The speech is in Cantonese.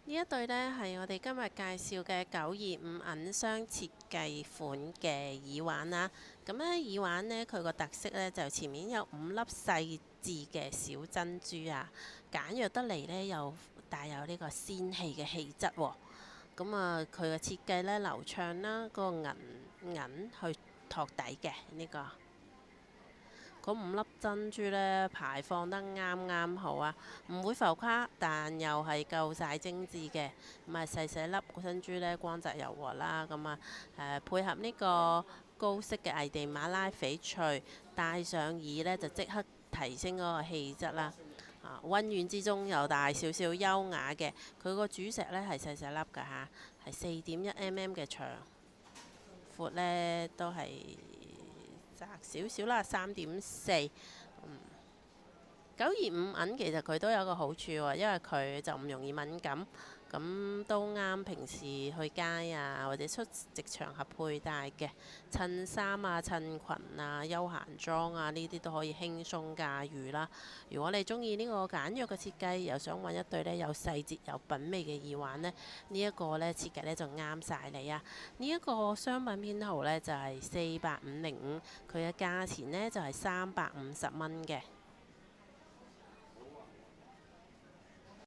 呢一對呢，係我哋今日介紹嘅925銀鑲設計款嘅耳環啦。咁呢耳環呢，佢個特色呢，就前面有5粒細緻嘅小珍珠啊，簡約得嚟呢，又帶有呢個仙氣嘅氣質喎。咁啊，佢嘅設計呢，流暢啦，嗰個銀去托底嘅呢個。嗰5粒珍珠呢，排放得啱啱好啊，唔會浮誇，但又係夠晒精緻嘅。咁啊細細粒珍珠呢，光澤柔和啦。咁啊配合呢個高色嘅危地馬拉翡翠，戴上耳呢，就即刻提升嗰個氣質啦。溫軟之中又帶少少優雅嘅。佢個主石呢，係細細粒㗎嚇，係4.1mm嘅長，闊呢都係窄少少啦，3.4。925銀其實佢都有個好處喎，因為佢就唔容易敏感，咁都啱平時去街啊或者出席場合佩戴嘅襯衫啊、襯裙啊、休閒裝啊，呢啲都可以輕鬆駕馭啦。如果你中意呢個簡約嘅設計，又想揾一對呢有細節有品味嘅耳環呢，呢一個呢設計呢就啱晒你啊！呢一個商品編號呢就係48505，佢嘅價錢呢就係350蚊嘅。